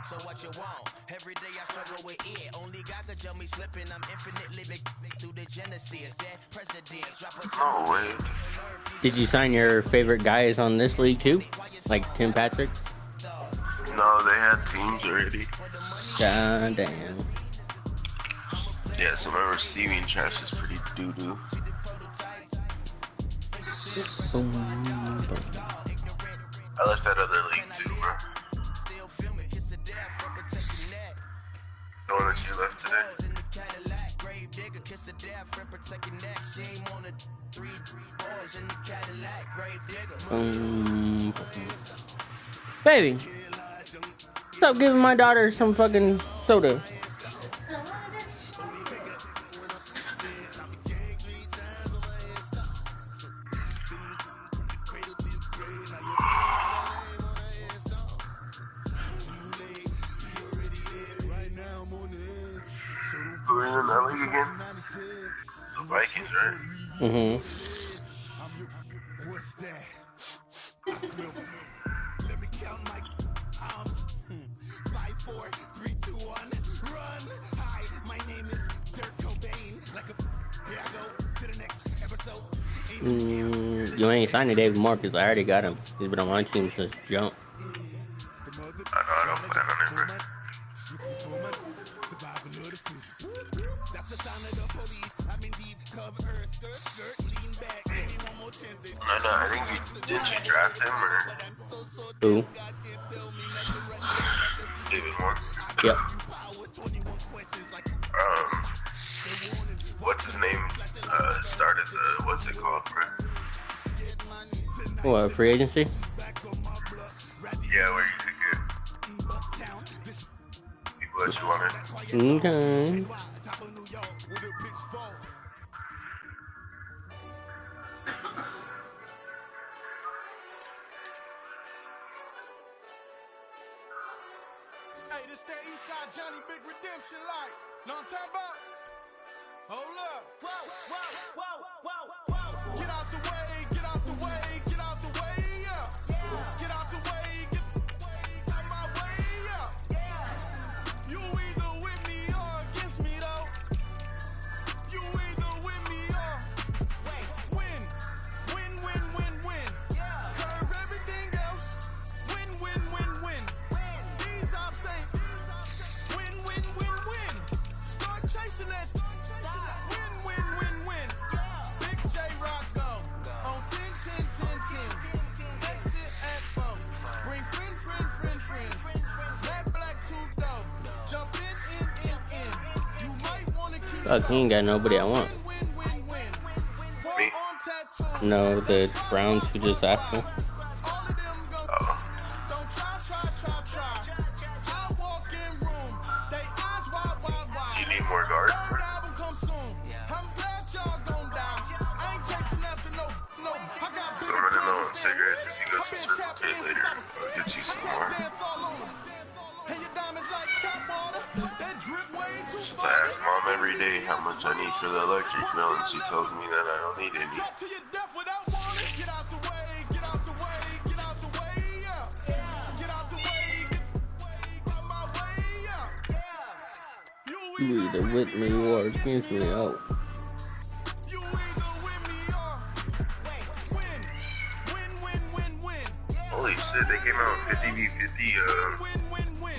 So what you want? Every day I struggle with it. Only God could tell me slipping. I'm infinitely big through the Genesis. That presidents drop a No way. Did you sign your favorite guys on this league too? Like Tim Patrick? No, they had teams already. God damn. Yeah, so my receiving trash is pretty doo-doo. I left that other league too, bro. The one that you left today. Baby, stop giving my daughter some fucking soda. Who are in that league again? The Vikings, right? Mm-hmm. You ain't signed David Marcus. I already got him. He's been on my team since jump. I know, I don't plan on it, bro. I think didn't you draft him or? Who? David Moore. Yep. What's his name? Started the what's it called, bro? What, free agency? Yeah, where you could get people that you wanted. Okay. Hey, this that Eastside Johnny Big Redemption like. Know what I'm talking about? Hold up. Whoa, whoa, whoa, whoa, whoa. Get out the way, get out the way, get out the way, yeah. Get out the way, get out my way, yeah. You either with me or against me, though. You either with me or win. Win, win, win, win. Curve everything else. Win, win, win, win. These I'm saying. Win, win, win, win. Start chasing that. Win, win, win, win. Big J Rock go on 10, 10, 10, 10. Exit at 4. Bring friends. Black tooth though. Jump in. You might want to keep. Fuck, he ain't got nobody I want. Me? No, the Browns who just asked me. You need more guard. So I'm running low on cigarettes. If you go to Circle K later, I'll get you some more. So I ask mom every day how much I need for the electric bill, and she tells me that I don't need any. You either with me or against me. Oh. Holy shit, they came out with 50v50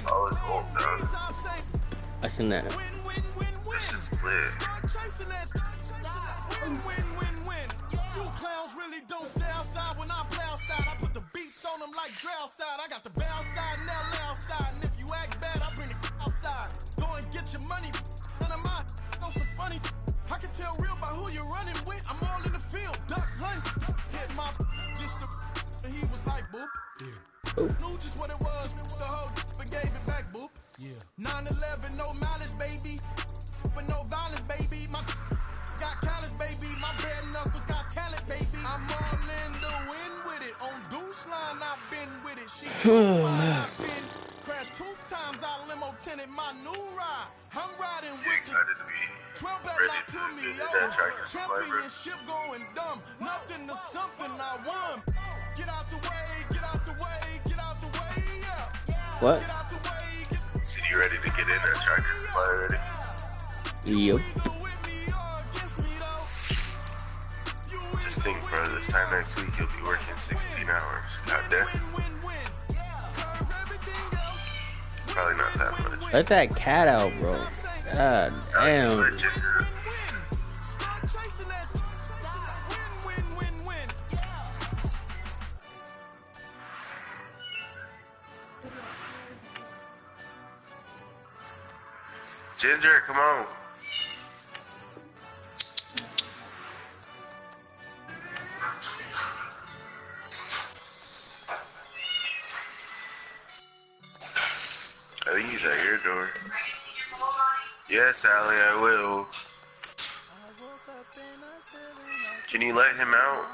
solid gold, dog. I seen that. This shit's lit. You clowns really don't stay outside when I play outside. I put the beats on them like drow side. I got the bow side and that loud side. And if you act bad, I bring the outside. Throwing boop. Yeah. Oh. Knew just what it was, the whole but gave it back, boop. Yeah. 9/11, no malice, baby. But no violence, baby. My got callous, baby. My bare knuckles got talent, baby. I'm all in the wind with it. On Deuce line, I've been with it. She too fine, I've been crashed 2 times. I limo tinted my new ride. I'm riding You with excited to be 12 better ready not to put me get in over. that track and survivor? Championship going dumb. Nothing to something I won. Get out the way, get out the way, get out the way, yeah. What? Get out the way, get So you ready to get in that track and survivor already? Yup. Just think, bro, this time next week you'll be working 16 hours. God damn. Probably not that much. Let that cat out, bro. God damn. Let Ginger. Ginger, come on. I think he's at your door. Yes, Allie, I will. Can you let him out?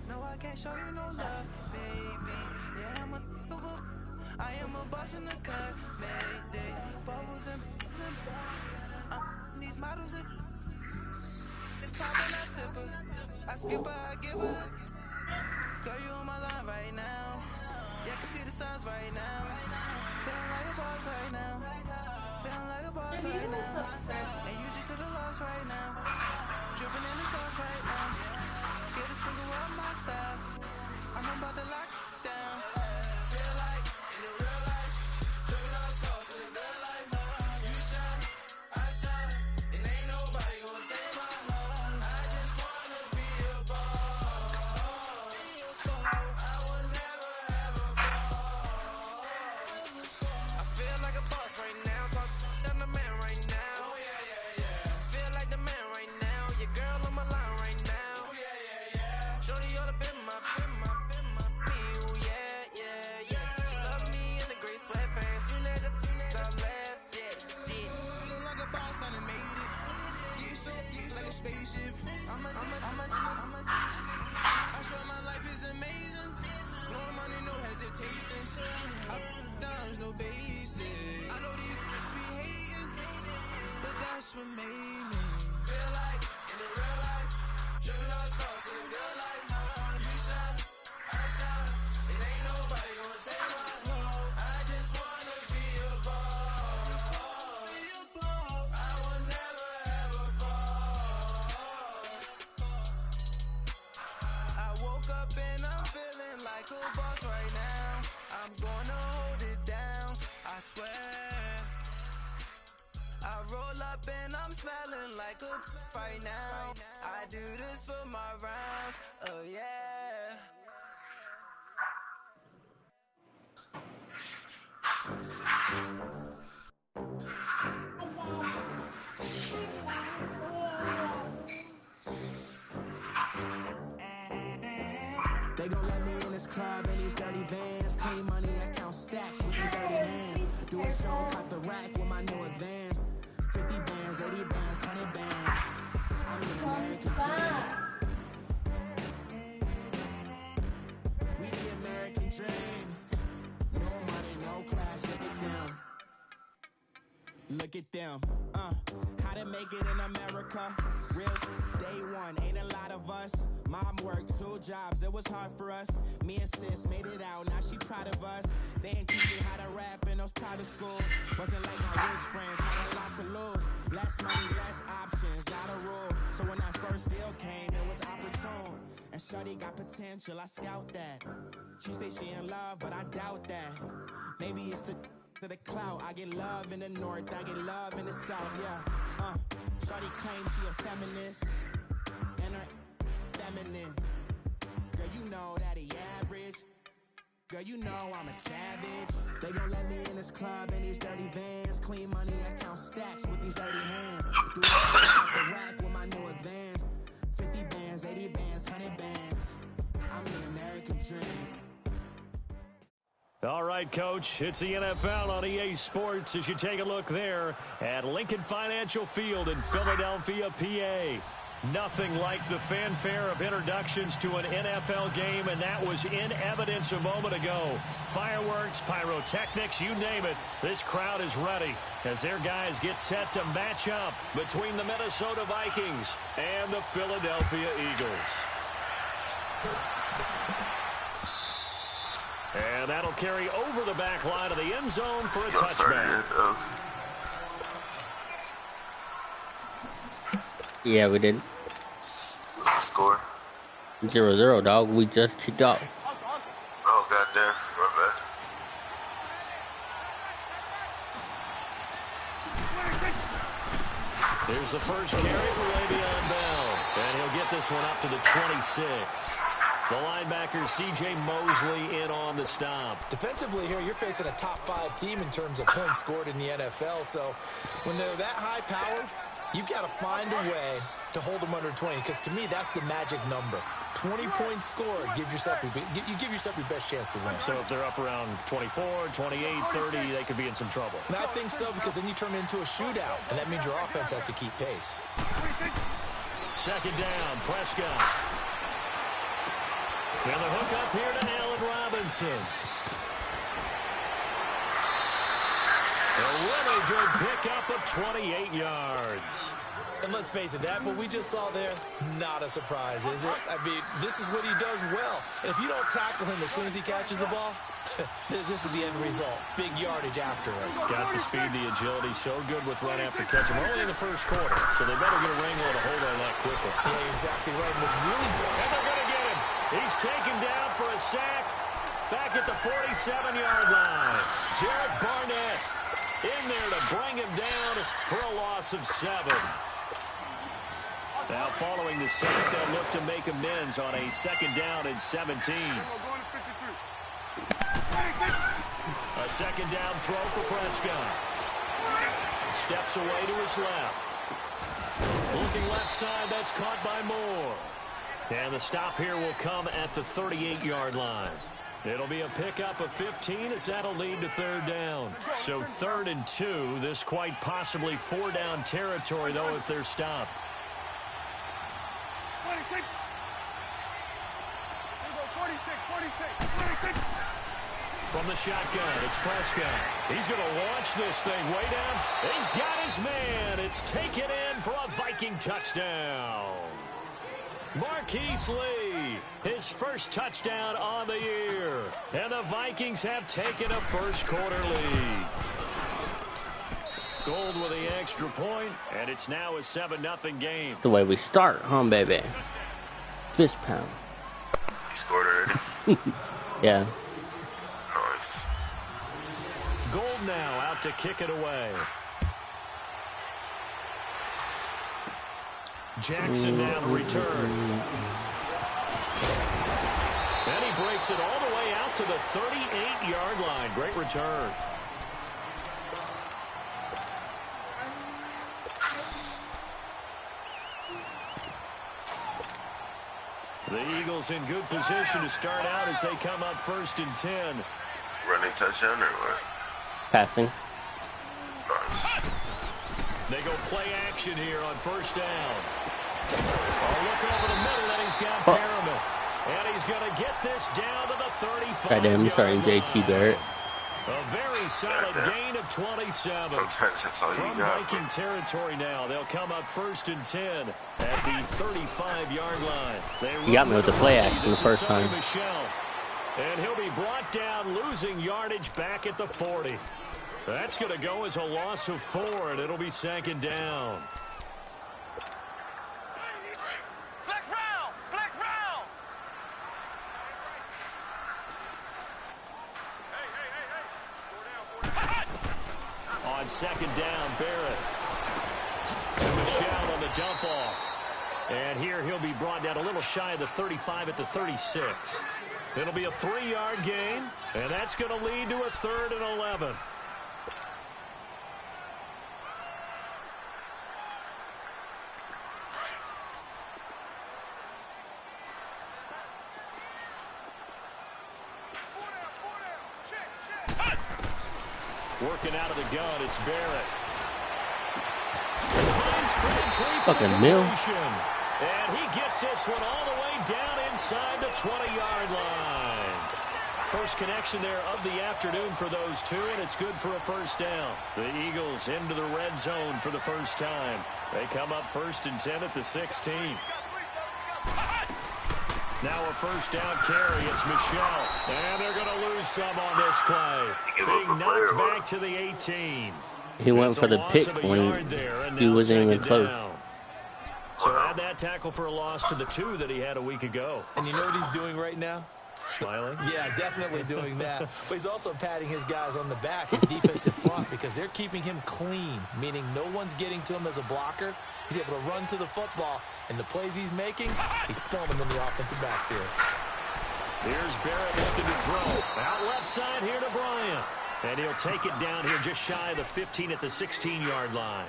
No, I can't show you no love, baby. Yeah, I am a boss in the cut, mayday. Bubbles and these models are it's poppin', I tip her. I skip her, I give her the girl, you on my line right now. Yeah, I can see the signs right now. Feeling like a boss right now. Feeling like a boss right now. And you just took a loss right now. Dripping in the sauce right now. Get a sprinkle up my style. I'm about to lock it down. Feel like in the real life, dripping on sauce in the real life. You shine, I shine, and ain't nobody gonna take my heart. I just wanna be a boss. I will never ever fall. I feel like a boss right now. Talk I'm the man right now. Oh yeah, yeah, yeah. Feel like the man right now. Your girl on my line right now. Oh yeah, yeah, yeah. Shorty oughta been my, me. Oh yeah, yeah, yeah. She love me in the gray sweatpants. Soon as I left, yeah, did. Feeling like a boss, I done made it. Get so like a spaceship. I swear my life is amazing. No money, no hesitation. Up, downs, no basic. I know these be hating, but that's what made me feel like in the real life. Dripping on sauce in the real life. You shine, I shine, and ain't nobody gonna take my love. I just wanna be a boss. I will never ever fall. I woke up and I'm feeling like a boss right now. I'm gonna hold it down, I swear. I roll up and I'm smelling like a right now. I do this for my rounds, oh yeah. They gon' let me in this club in these dirty vans. Clean money, I count stacks with these dirty hands. Do a show, cop the rack with my new advance. 50 bands, 80 bands, 100 bands. I'm the American dream. We the American dream. No money, no class, Look at them, how to make it in America. Real day one, ain't a lot of us. Mom worked 2 jobs, it was hard for us. Me and sis made it out, now she proud of us. They ain't teach you how to rap in those private schools. Wasn't like my rich friends, had a lot to lose. Less money, less options, not a rule. So when that first deal came, it was opportune. And shorty got potential, I scout that. She say she in love, but I doubt that. Maybe it's to the clout. I get love in the north, I get love in the south, yeah. Shorty claims she a feminist, and her feminine. Girl, you know that he average. Girl, you know I'm a savage. They gon' let me in this club in these dirty vans. Clean money, I count stacks with these dirty hands. Do it off the rack with my new advance. 50 bands, 80 bands, 100 bands. I'm the American dream. All right, Coach, it's the NFL on EA Sports as you take a look there at Lincoln Financial Field in Philadelphia, PA. Nothing like the fanfare of introductions to an NFL game, and that was in evidence a moment ago. Fireworks, pyrotechnics, you name it, this crowd is ready as their guys get set to match up between the Minnesota Vikings and the Philadelphia Eagles. And that'll carry over the back line of the end zone for a touchback. Yeah, we did. Score. 0-0, dog. We just kicked off. Oh, goddamn. My bad. Here's the first carry for Le'Veon Bell. And he'll get this one up to the 26. The linebacker, C.J. Mosley, in on the stop. Defensively here, you're facing a top 5 team in terms of points scored in the NFL. So when they're that high-powered, you've got to find a way to hold them under 20. Because to me, that's the magic number. 20-point score, you give yourself your best chance to win. So if they're up around 24, 28, 30, they could be in some trouble. And I think so, because then you turn it into a shootout, and that means your offense has to keep pace. Second down, Prescott. And the hook up here to Allen Robinson. A really good pickup of 28 yards. And let's face it, that what we just saw there, not a surprise, is it? I mean, this is what he does well. If you don't tackle him as soon as he catches the ball, this is the end result. Big yardage afterwards. Got the speed, the agility, so good with run after catch. We're only in the first quarter, so they better get a wrangle and a hold on that quickly. Yeah, exactly right. And what's really good. And they're going to get him. He's taken down for a sack back at the 47-yard line. Derek Barnett in there to bring him down for a loss of 7. Now following the sack, they'll look to make amends on a second down and 17. A second down throw for Prescott. Steps away to his left. Looking left side, that's caught by Moore. And the stop here will come at the 38-yard line. It'll be a pickup of 15 as that'll lead to third down. So 3rd and 2, this quite possibly 4-down territory, though, if they're stopped. From the shotgun, it's Prescott. He's going to launch this thing way down. He's got his man. It's taken in for a Viking touchdown. Marquise Lee, his first touchdown on the year. And the Vikings have taken a first-quarter lead. Gold with the extra point, and it's now a 7-0 game. The way we start, huh, baby? Fist pound. You scored already? Yeah. Nice. Gold now out to kick it away. Jackson now to return. And he breaks it all the way out to the 38-yard line. Great return. The Eagles in good position to start out as they come up 1st and 10. Running touchdown or what? Passing. Nice. They go play action here on 1st down. Oh, look over the middle, and he's got Perriman. And he's going to get this down to the 35. Goddamn, I'm starting JT Barrett. A very solid gain of 27. Sometimes that's all you From got. Viking territory now, they'll come up 1st and 10 at the 35-yard line. You got me with the play action the first time. Michel. And he'll be brought down, losing yardage back at the 40. That's going to go as a loss of 4, and it'll be 2nd down. On 2nd down, Barrett. And Michel on the dump off. And here he'll be brought down a little shy of the 35 at the 36. It'll be a 3-yard gain, and that's going to lead to a 3rd and 11. Working out of the gun, it's Barrett. Fucking Mill. And he gets this one all the way down inside the 20-yard line. First connection there of the afternoon for those two, and it's good for a 1st down. The Eagles into the red zone for the first time. They come up 1st and 10 at the 16. Now a 1st down carry. It's Michel. And they're going to lose some on this play. Being knocked back to the 18. He went for the pick when he wasn't even close. So add that tackle for a loss to the 2 that he had a week ago. And you know what he's doing right now? Smiling? Yeah, definitely doing that. But he's also patting his guys on the back, his defensive front, because they're keeping him clean, meaning no one's getting to him as a blocker. He's able to run to the football, and the plays he's making, he's spilling them in the offensive backfield. Here's Barrett looking to throw. Out left side here to Bryant. And he'll take it down here just shy of the 15 at the 16-yard line.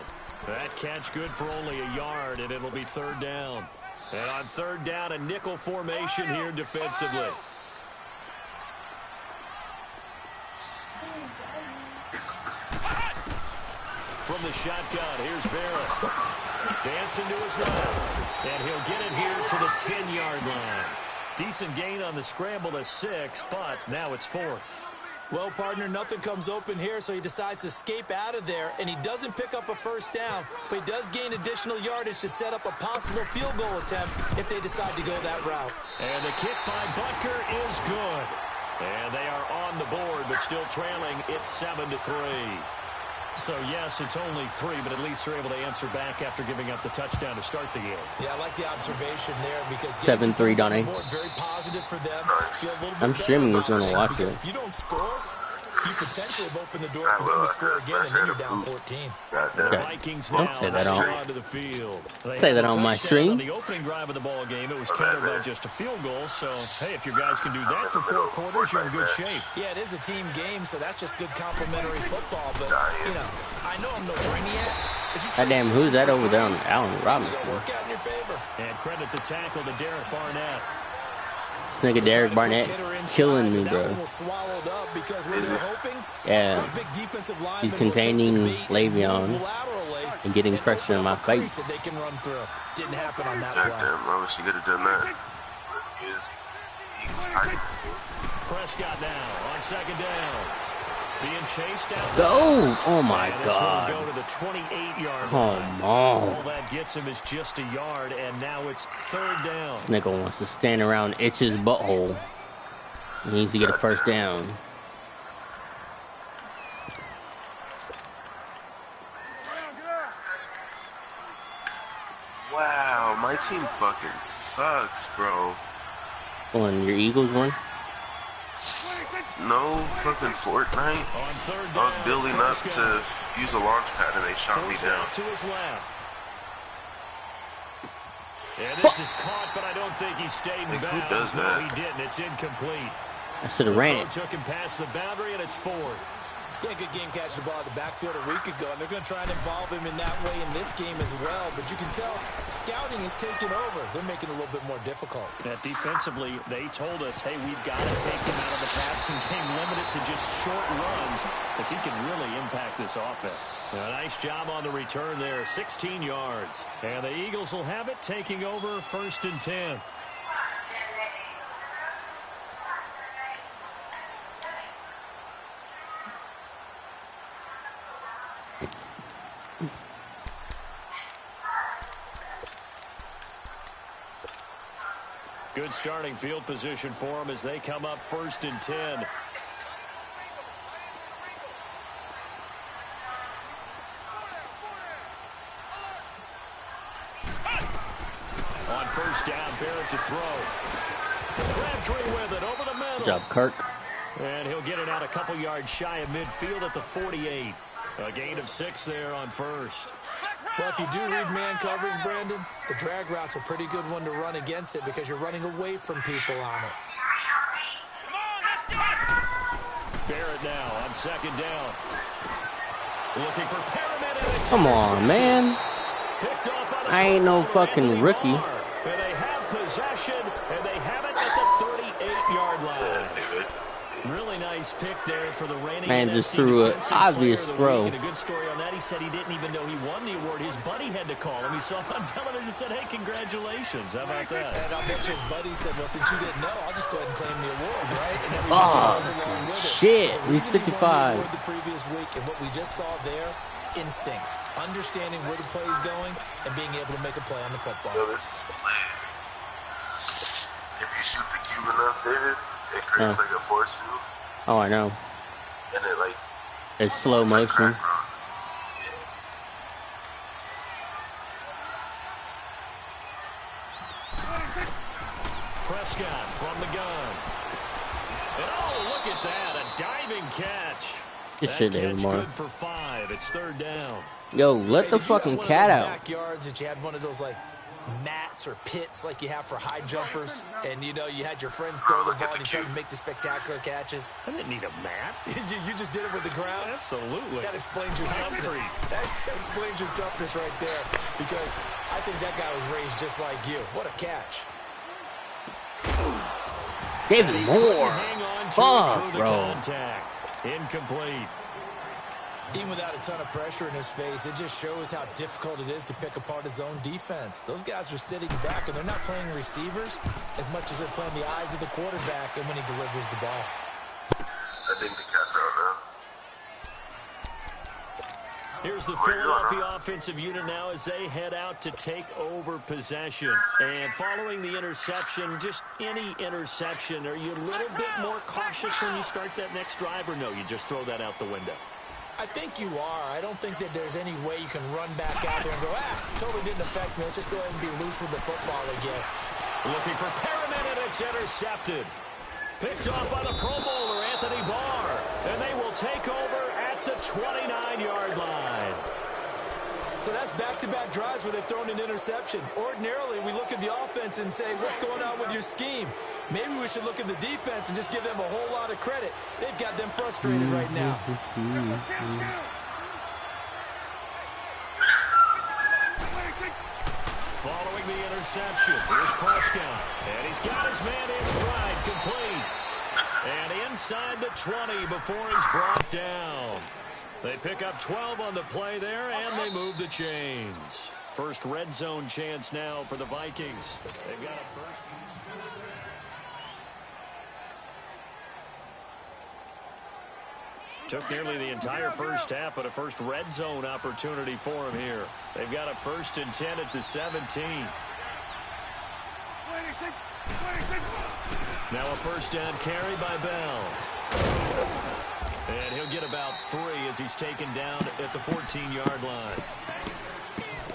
That catch good for only a yard, and it'll be 3rd down. And on 3rd down, a nickel formation here defensively. From the shotgun, here's Barrett. Dancing to his left. And he'll get it here to the 10-yard line. Decent gain on the scramble to 6, but now it's 4th. Well, partner, nothing comes open here, so he decides to escape out of there, and he doesn't pick up a 1st down, but he does gain additional yardage to set up a possible field goal attempt if they decide to go that route. And the kick by Butker is good. And they are on the board, but still trailing. It's 7-3. So, yes, it's only 3, but at least they're able to answer back after giving up the touchdown to start the game. Yeah, I like the observation there because 7-3, Donnie. Very positive for them. I'm streaming if you want to watch it. If you don't score, you potentially have opened the door for them to score again, and then you're down 14. The Vikings now say that onto the field. Say that on my stream. On the opening drive of the ball game, it was countered by just a field goal. So, hey, if your guys can do that for 4 quarters, you're in good shape. Yeah, it is a team game, so that's just good complimentary football. But, you know, I know I'm no brainiac. God damn, who's that over there on Allen Robinson? Work out in your favor. And credit the tackle to Derek Barnett. This nigga Derek Barnett killing me, bro. Yeah, he's containing Le'Veon and getting pressure in my face. Didn't happen on that play. Damn, I wish he could have done that. He was tight. Prescott now on 2nd down. Being chased out. Go! Oh my God! Go to the 28-yard Come line. on! All that gets him is just a yard, and now it's 3rd down. This nigga wants to stand around, itch his butthole. He needs to get a 1st down. Wow, my team fucking sucks, bro. When your Eagles won? No, fucking Fortnite. I was building up to use a launch pad and they shot me down. To his left. And this is caught, but I don't think he stayed in bounds. Who does that? No, he didn't. It's incomplete. I should have ran it. Took him past the boundary, and it's 4th. Yeah, good game catching the ball in the backfield a week ago, and they're going to try and involve him in that way in this game as well. But you can tell scouting is taking over. They're making it a little bit more difficult. Defensively, they told us, hey, we've got to take him out of the passing game, limit it to just short runs, as he can really impact this offense. A nice job on the return there, 16 yards. And the Eagles will have it, taking over 1st and 10. Good starting field position for them as they come up 1st and 10. On 1st down, Barrett to throw. Crabtree with it over the middle. Good job, Kirk. And he'll get it out a couple yards shy of midfield at the 48. A gain of 6 there on 1st. Well, if you do read man coverage, Brandon, the drag route's a pretty good one to run against it because you're running away from people on it. Barrett now on 2nd down. Looking for Perriman. Come on, man. I ain't no fucking rookie. And they have possession, and they have it at the 38-yard line. Really nice pick there for the reigning Man NFC just threw an Defensive obvious Player of the throw. Week. And a good story on that. He said he didn't even know he won the award. His buddy had to call him. He saw it on television and said, hey, congratulations. How about that? And I'll bet you his buddy said, well, since you didn't know, I'll just go ahead and claim the award, right? And everybody goes along with it. Shit. The He's reason he won the 55. award the previous week and what we just saw there, instincts, understanding where the play is going and being able to make a play on the football. Yo, this is lit. If you shoot the cube enough, David, it creates like a force field. Oh, I know. And it like It's slow it's like motion. crack rocks. Prescott from the gun. And oh, look at that. A diving catch. This That shit, catch David Moore. good for 5. It's 3rd down. Yo, let the Did you have fucking one of cat those out. backyards that you had one of those like mats or pits like you have for high jumpers, and you know you had your friends throw the ball and you tried to make the spectacular catches? I didn't need a mat. you just did it with the ground? Absolutely. That explains your toughness. That explains your toughness right there, because I think that guy was raised just like you. What a catch. David Moore. Hang on to Fuck, it through the bro. contact. Incomplete. Even without a ton of pressure in his face, it just shows how difficult it is to pick apart his own defense. Those guys are sitting back, and they're not playing receivers as much as they're playing the eyes of the quarterback and when he delivers the ball. I think the cat's out now. Here's the Philadelphia offensive unit now as they head out to take over possession. And following the interception, just any interception, are you a little bit more cautious when you start that next drive, or no, you just throw that out the window? I think you are. I don't think that there's any way you can run back out there and go, totally didn't affect me. Let's just go ahead and be loose with the football again. Looking for Perriman, and it's intercepted. Picked off by the Pro Bowler, Anthony Barr. And they will take over at the 29-yard line. So that's back-to-back drives where they've thrown an interception. Ordinarily, we look at the offense and say, what's going on with your scheme? Maybe we should look at the defense and just give them a whole lot of credit. They've got them frustrated right now. Following the interception, here's Prescott. And he's got his man in stride, complete. And inside the 20 before he's brought down. They pick up 12 on the play there, and they move the chains. First red zone chance now for the Vikings. They've got a first. Took nearly the entire first half, but a first red zone opportunity for him here. They've got a 1st and 10 at the 17. Now a first down carry by Bell. And he'll get about 3 as he's taken down at the 14-yard line.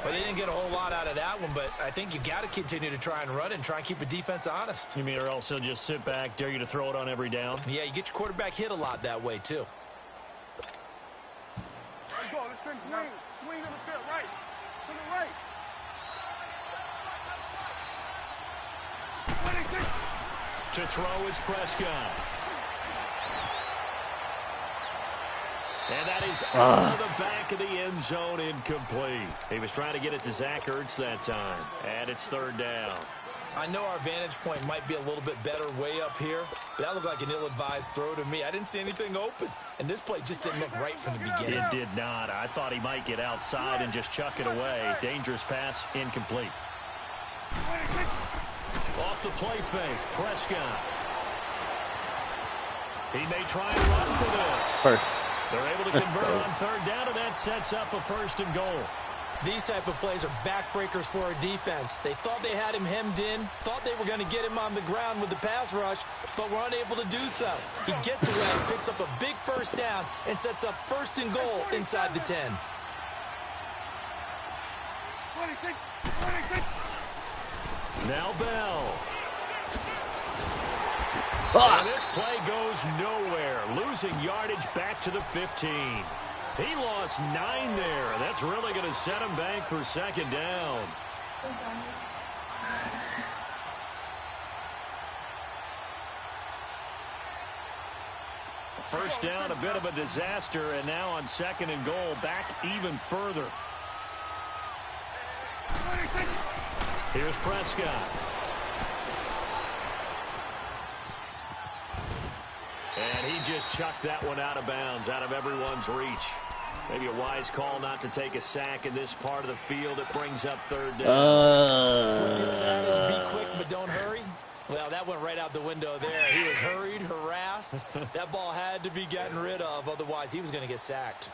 Well, they didn't get a whole lot out of that one, but I think you got to continue to try and run and try and keep the defense honest. You mean or else he'll just sit back, dare you to throw it on every down? Yeah, you get your quarterback hit a lot that way, too. Let's go. Let's swing. Swing to the field. Right. To the right. To throw is Prescott. And that is over the back of the end zone, incomplete. He was trying to get it to Zach Ertz that time. And it's 3rd down. I know our vantage point might be a little bit better way up here, but that looked like an ill-advised throw to me. I didn't see anything open, and this play just didn't look right from the beginning. It did not. I thought he might get outside and just chuck it away. Dangerous pass, incomplete. Off the play fake, Prescott. He may try and run for this. First. They're able to convert on third down, and that sets up a 1st and goal. These type of plays are backbreakers for our defense. They thought they had him hemmed in, thought they were going to get him on the ground with the pass rush, but were unable to do so. He gets away, picks up a big 1st down, and sets up 1st and goal inside the 10. Now Bell. And this play goes nowhere, losing yardage back to the 15. He lost 9 there. That's really going to set him back for 2nd down. First down, a bit of a disaster, and now on 2nd and goal, back even further. Here's Prescott. And he just chucked that one out of bounds, out of everyone's reach. Maybe a wise call not to take a sack in this part of the field. It brings up 3rd down. We'll see what that is. Be quick, but don't hurry. Well, that went right out the window there. He was hurried, harassed. That ball had to be gotten rid of. Otherwise, he was going to get sacked.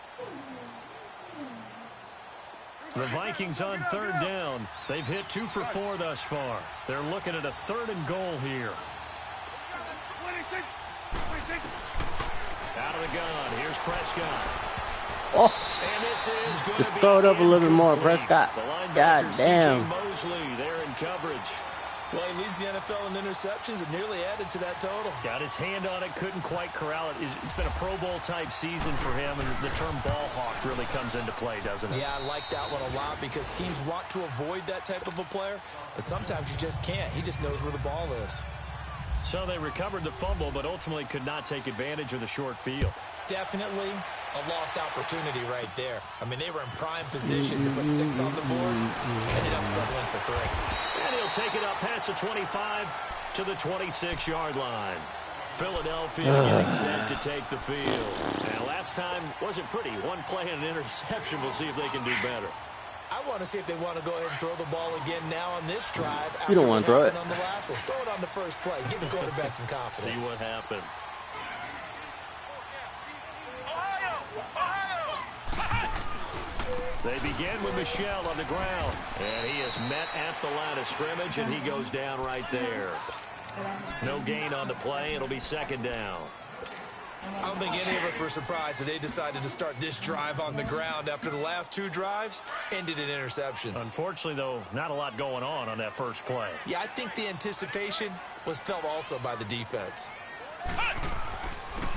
The Vikings on 3rd down. They've hit 2 for 4 thus far. They're looking at a 3rd and goal here. Out of the gun. Here's Prescott. Oh, and this is going just to be throw it up a little bit more, Prescott. God damn. Mosley there in coverage. Well, he leads the NFL in interceptions and nearly added to that total. Got his hand on it, couldn't quite corral it. It's been a Pro Bowl type season for him, and the term ball hawk really comes into play, doesn't it? Yeah, I like that one a lot because teams want to avoid that type of a player, but sometimes you just can't. He just knows where the ball is. So they recovered the fumble, but ultimately could not take advantage of the short field. Definitely a lost opportunity right there. I mean, they were in prime position to put 6 on the board. Ended up settling for 3. And he'll take it up past the 25 to the 26-yard line. Philadelphia getting set to take the field. Now, last time wasn't pretty. One play and an interception. We'll see if they can do better. I want to see if they want to go ahead and throw the ball again now on this drive. You don't want to throw it. On the last one. Throw it on the first play. Give the quarterback some confidence. See what happens. They begin with Michel on the ground. And he is met at the line of scrimmage, and he goes down right there. No gain on the play. It'll be 2nd down. I don't think any of us were surprised that they decided to start this drive on the ground after the last 2 drives ended in interceptions. Unfortunately, though, not a lot going on that first play. Yeah, I think the anticipation was felt also by the defense.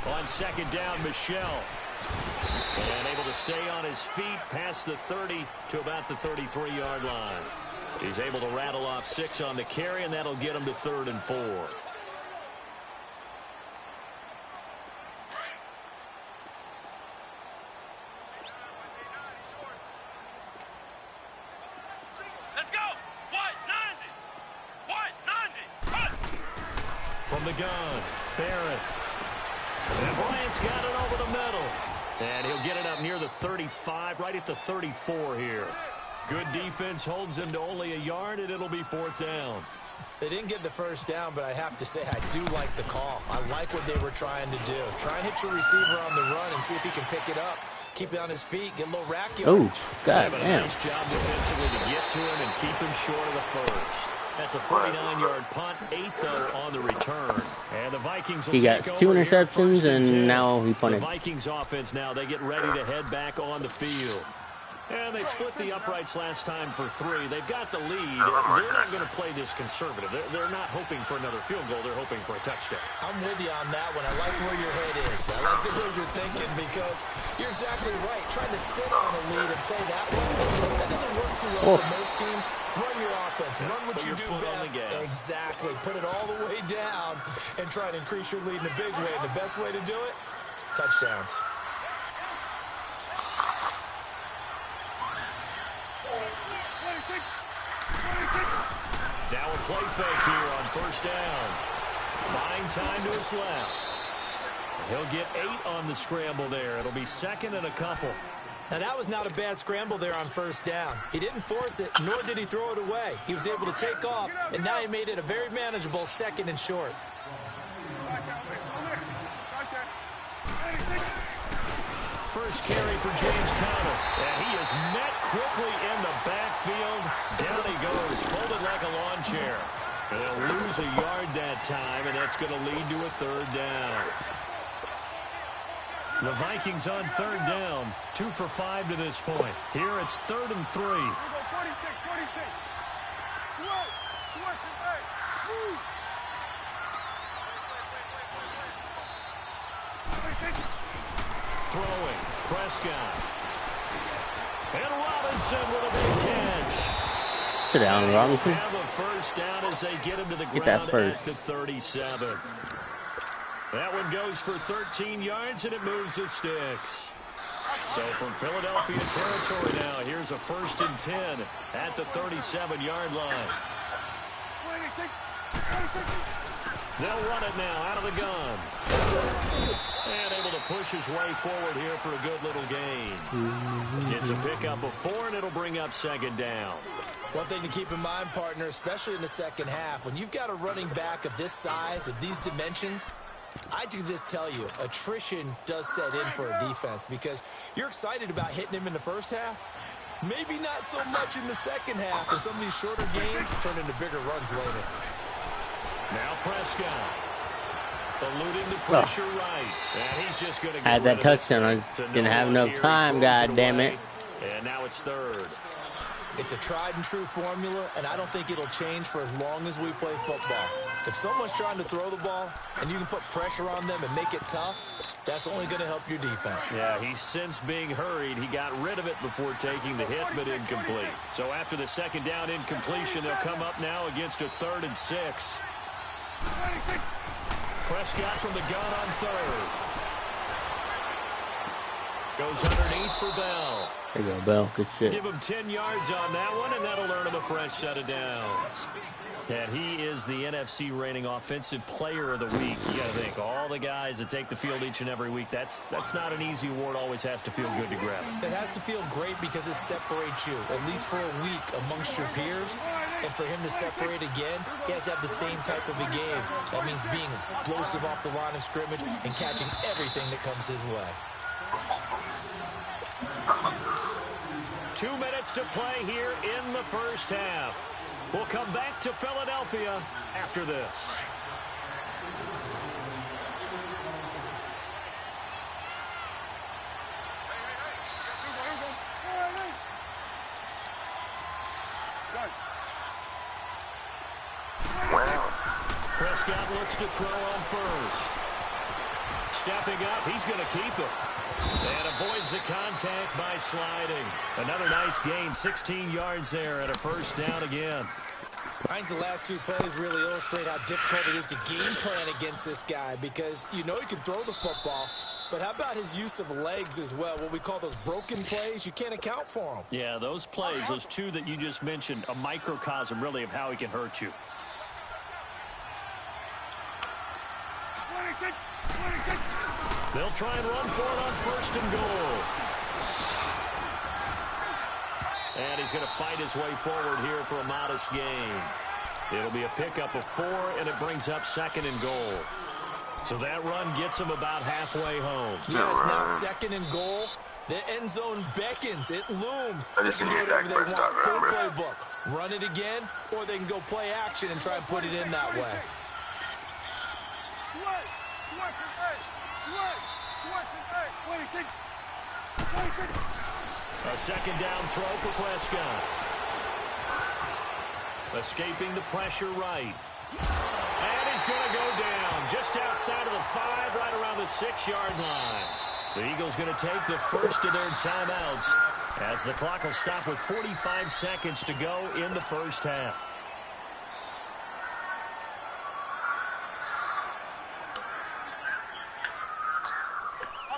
On 2nd down, Michel. And able to stay on his feet past the 30 to about the 33-yard line. He's able to rattle off 6 on the carry, and that'll get him to 3rd and 4. From the gun, Barrett. And Bryant's got it over the middle. And he'll get it up near the 35, right at the 34 here. Good defense holds him to only a yard, and it'll be 4th down. They didn't get the first down, but I have to say I do like the call. I like what they were trying to do. Try and hit your receiver on the run and see if he can pick it up. Keep it on his feet, get a little rack yardage. Oh, God damn. A nice job defensively to get to him and keep him short of the first. That's a 49-yard punt, 8 though on the return. And the Vikings will He got 2 interceptions, and now he punted. The Vikings offense now, they get ready to head back on the field. And they split the uprights last time for 3. They've got the lead. They're not going to play this conservative. They're not hoping for another field goal. They're hoping for a touchdown. I'm with you on that one. I like where your head is. I like the way you're thinking because you're exactly right. Trying to sit on a lead and play that way, that doesn't work too well for most teams. Run your offense. Run what you do best. Exactly. Put it all the way down and try and increase your lead in a big way. And the best way to do it, touchdowns. Now a play fake here on 1st down. Buying time to his left. He'll get 8 on the scramble there. It'll be 2nd and a couple. Now, that was not a bad scramble there on 1st down. He didn't force it, nor did he throw it away. He was able to take off, and now he made it a very manageable 2nd and short. first carry for James Conner. And he is met quickly in the backfield. Down he goes, folded like a lawn chair. And they'll lose a yard that time, and that's going to lead to a third down. The Vikings on third down, 2 for 5 to this point. Here it's 3rd and 3. Throwing, Prescott. And Robinson with a big catch. Sit down, Robinson. Have a first down as they get him to the Get ground that first. at the 37. That one goes for 13 yards, and it moves the sticks. So from Philadelphia territory now, here's a 1st and 10 at the 37-yard line. They'll run it now out of the gun. And able to push his way forward here for a good little gain. Gets a pickup of 4, and it'll bring up 2nd down. One thing to keep in mind, partner, especially in the second half, when you've got a running back of this size, of these dimensions, I can just tell you, attrition does set in for a defense because you're excited about hitting him in the first half. Maybe not so much in the second half, and some of these shorter gains turn into bigger runs later. Now Prescott. Eluding the pressure right. And he's just going to Had that touchdown. I just didn't have enough time, God damn it. And now it's 3rd. It's a tried-and-true formula, and I don't think it'll change for as long as we play football. If someone's trying to throw the ball and you can put pressure on them and make it tough, that's only going to help your defense. Yeah, he's since being hurried. He got rid of it before taking the hit, but incomplete. So after the 2nd down incompletion, they'll come up now against a 3rd and 6. Prescott from the gun on 3rd. Goes underneath for Bell. There you go, Bell. Good shit. Give him 10 yards on that one, and that'll earn him a fresh set of downs. And he is the NFC reigning offensive player of the week. You got to think, all the guys that take the field each and every week, that's not an easy award. Always has to feel good to grab. It has to feel great because it separates you, at least for a week, amongst your peers. And for him to separate again, he has to have the same type of a game. That means being explosive off the line of scrimmage and catching everything that comes his way. 2 minutes to play here in the first half. We'll come back to Philadelphia after this. Wow. Prescott looks to throw on 1st. Stepping up, he's going to keep it. And avoids the contact by sliding. Another nice gain, 16 yards there and a 1st down again. I think the last 2 plays really illustrate how difficult it is to game plan against this guy because you know he can throw the football, but how about his use of legs as well? What we call those broken plays, you can't account for them. Yeah, those plays, those 2 that you just mentioned, a microcosm really of how he can hurt you. They'll try and run for it on 1st and goal. And he's going to fight his way forward here for a modest gain. It'll be a pickup of 4, and it brings up 2nd and goal. So that run gets him about halfway home. Yes, now 2nd and goal. The end zone beckons. It looms. I just need that Prescott, full remember? playbook. Run it again, or they can go play action and try and put it in that way. A 2nd down throw for Prescott. Escaping the pressure right. And he's going to go down just outside of the 5, right around the 6-yard line. The Eagles going to take the first of their timeouts as the clock will stop with 45 seconds to go in the first half.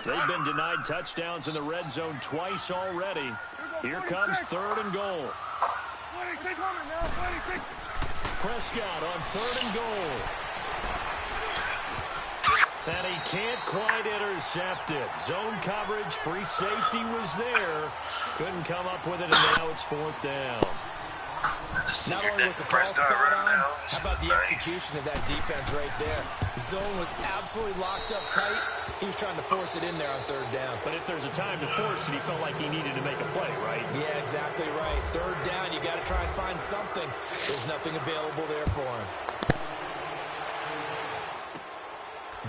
They've been denied touchdowns in the red zone twice already. Here comes 3rd and goal. Prescott on 3rd and goal. And he can't quite intercept it. Zone coverage, free safety was there. Couldn't come up with it, and now it's 4th down. Not only was the call spot on, how about the execution of that defense right there? The zone was absolutely locked up tight. He was trying to force it in there on third down. But if there's a time to force it, he felt like he needed to make a play, right? Yeah, exactly right. Third down, you got to try and find something. There's nothing available there for him.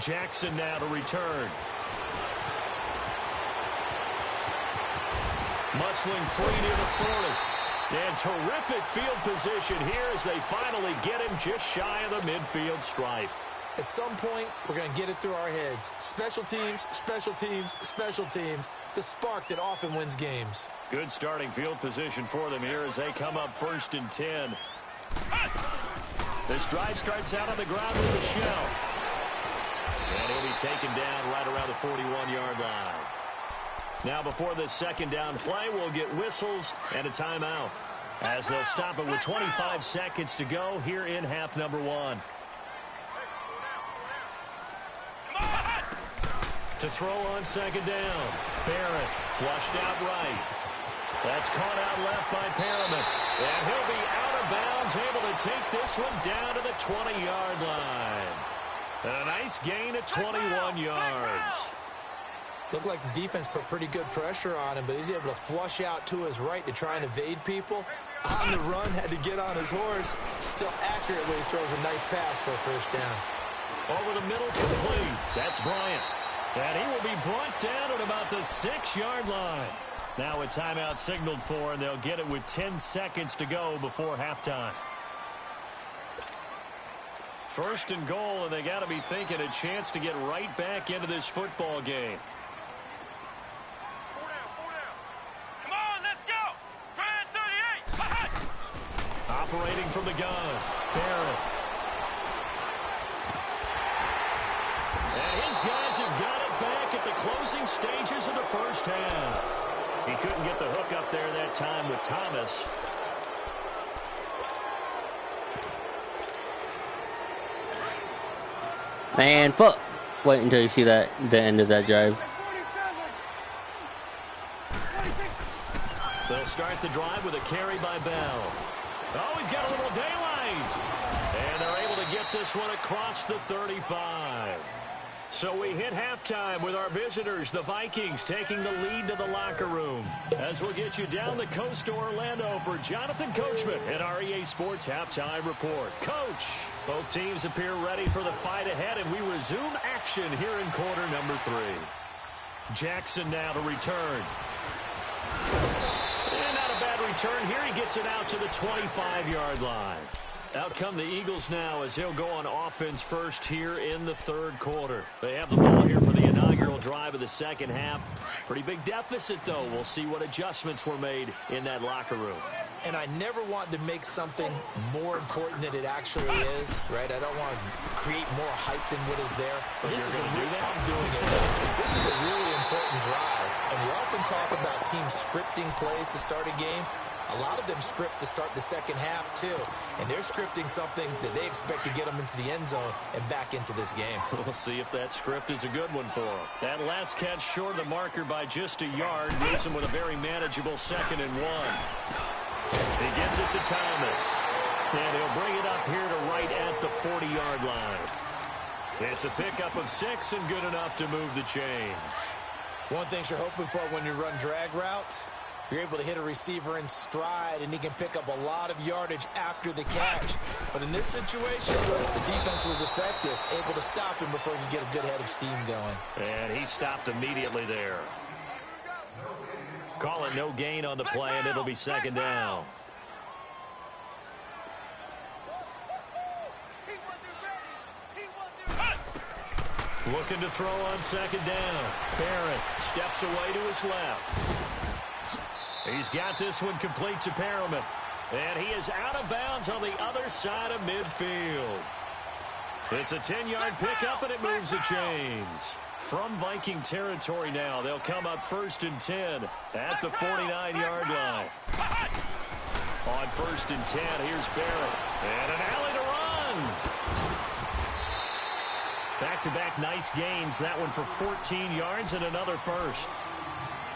Jackson now to return. Muscling free near the 40. And terrific field position here as they finally get him just shy of the midfield stripe. At some point, we're going to get it through our heads. Special teams, special teams, special teams. The spark that often wins games. Good starting field position for them here as they come up 1st and 10. This drive starts out on the ground with a shell. And he'll be taken down right around the 41-yard line. Now before this second down play, we'll get whistles and a timeout as they'll stop it with 25 seconds to go here in half number 1. To throw on second down. Barrett flushed out right. That's caught out left by Perriman. And he'll be out of bounds, able to take this one down to the 20-yard line. And a nice gain of 21 yards. Looked like the defense put pretty good pressure on him, but he's able to flush out to his right to try and evade people. On the run, had to get on his horse. Still accurately throws a nice pass for a first down. Over the middle, complete. That's Bryant. And he will be brought down at about the 6-yard line. Now a timeout signaled for, and they'll get it with 10 seconds to go before halftime. 1st and goal, and they got to be thinking a chance to get right back into this football game. Operating from the gun, Barrett. And his guys have got it back at the closing stages of the first half. He couldn't get the hook up there that time with Thomas. Man, fuck. Wait until you see the end of that drive. They'll start the drive with a carry by Bell. Oh, he's got a little daylight. And they're able to get this one across the 35. So we hit halftime with our visitors, the Vikings, taking the lead to the locker room. As we'll get you down the coast to Orlando for Jonathan Coachman at our EA Sports Halftime Report. Coach, both teams appear ready for the fight ahead, and we resume action here in quarter number 3. Jackson now to return. And not a bad return here. He gets it out to the 25-yard line. Out come the Eagles now as they'll go on offense first here in the 3rd quarter. They have the ball here for the inaugural drive of the second half. Pretty big deficit, though. We'll see what adjustments were made in that locker room. And I never want to make something more important than it actually is, right? I don't want to create more hype than what is there. But this is I'm doing it. This is a really important drive. And we often talk about teams scripting plays to start a game. A lot of them script to start the second half, too. And they're scripting something that they expect to get them into the end zone and back into this game. We'll see if that script is a good one for them. That last catch short of the marker by just a yard leaves them with a very manageable 2nd and 1. He gets it to Thomas. And he'll bring it up here to right at the 40-yard line. It's a pickup of 6 and good enough to move the chains. One thing you're hoping for when you run drag routes, you're able to hit a receiver in stride, and he can pick up a lot of yardage after the catch. But in this situation, the defense was effective, able to stop him before he could get a good head of steam going. And he stopped immediately there. Call it no gain on the play, and it'll be 2nd down. Looking to throw on 2nd down. Barrett steps away to his left. He's got this one complete to Perriman. And he is out of bounds on the other side of midfield. It's a 10-yard pickup, and it moves the chains. From Viking territory now, they'll come up 1st and 10 at the 49-yard line. On 1st and 10, here's Barrett. And an alley to run. Back-to-back nice gains. That one for 14 yards and another first.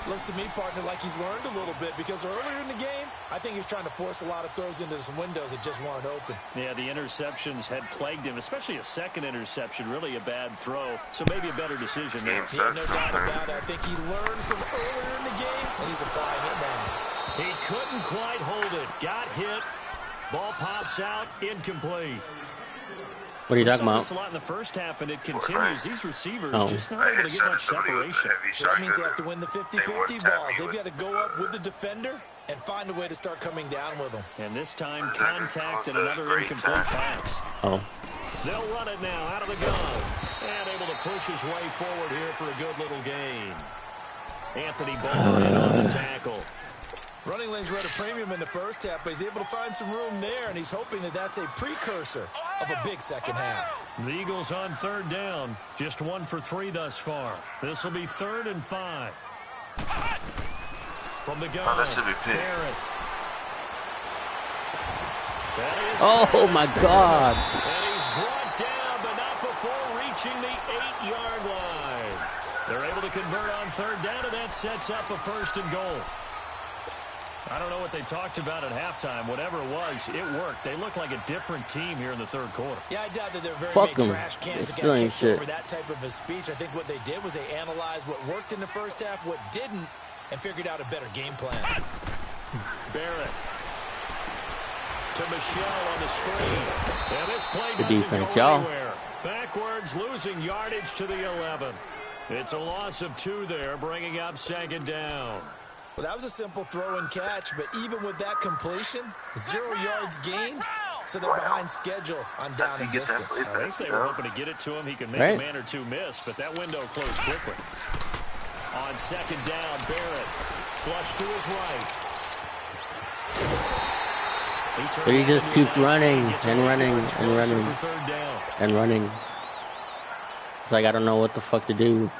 Looks to me, partner, like he's learned a little bit because earlier in the game, I think he was trying to force a lot of throws into some windows that just weren't open. Yeah, the interceptions had plagued him, especially a second interception, really a bad throw. So maybe a better decision there. Yeah, no doubt about it. I think he learned from earlier in the game, and he's applying it now. He couldn't quite hold it. Got hit. Ball pops out. Incomplete. What are you talking about? A lot in the first half, and it continues. These receivers just not able to get much separation. So that means they have to win the 50-50 balls. They've got to go up with the defender and find a way to start coming down with them. And this time, contact and another incomplete pass. Oh. They'll run it now out of the gun. And able to push his way forward here for a good little gain. Anthony Baldwin on the tackle. Running lanes were at a premium in the first half, but he's able to find some room there, and he's hoping that that's a precursor of a big second half. The Eagles on third down. Just 1 for 3 thus far. This will be 3rd and 5. From the gun, that should be picked. Oh, my God. And he's brought down, but not before reaching the 8-yard line. They're able to convert on third down, and that sets up a 1st and goal. I don't know what they talked about at halftime. Whatever it was, it worked. They look like a different team here in the third quarter. Yeah, I doubt that they're very Fuck many trash cans that got kicked shit over that type of a speech. I think what they did was they analyzed what worked in the first half, what didn't, and figured out a better game plan. Barrett to Michelle on the screen. And this play Good doesn't defense, go y'all. anywhere. Backwards, losing yardage to the 11. It's a loss of 2 there, bringing up 2nd down. Well, that was a simple throw and catch, but even with that completion, 0 yards gained, so they're behind schedule on down and distance. I think they were hoping to get it to him. He can make a man or two miss, but that window closed quickly. On 2nd down, Barrett flush to his right. But he just keeps running and running and running and running. It's like I don't know what the fuck to do.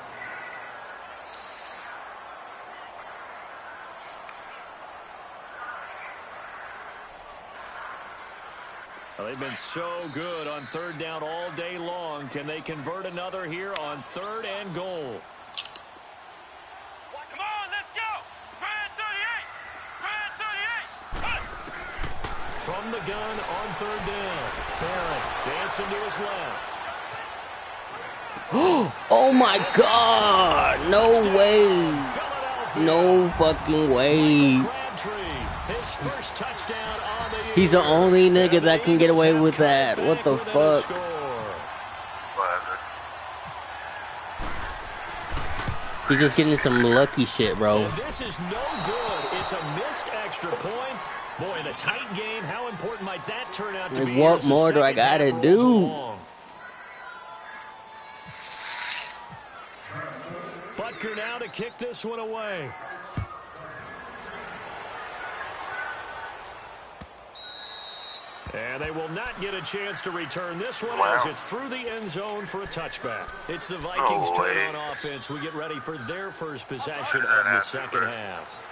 Well, they've been so good on third down all day long. Can they convert another here on 3rd and goal? Come on, let's go! Brad 38! Brad 38! From the gun on 3rd down. Barrett dancing to his left. Oh my God! No way! No fucking way! His first touchdown on the year. He's the only nigga that can get away with that. What the fuck? He's just getting some lucky shit, bro. And this is no good. It's a missed extra point. Boy, in a tight game, how important might that turn out to be? What more do I gotta do? Butker now to kick this one away. And they will not get a chance to return this one as it's through the end zone for a touchback. It's the Vikings' turn on offense. We get ready for their first possession of the second half.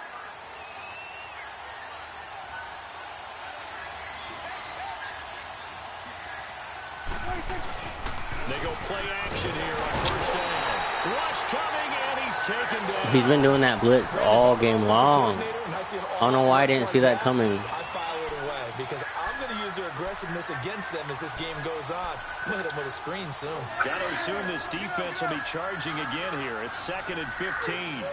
They go play action here on 1st down. Rush coming, and he's taken down. He's been doing that blitz all game long. I don't know why I didn't see that coming. I file it away because I'm going to use their aggressiveness against them as this game goes on. I'm going to hit them with a screen soon. Got to assume this defense will be charging again here. It's 2nd and 15.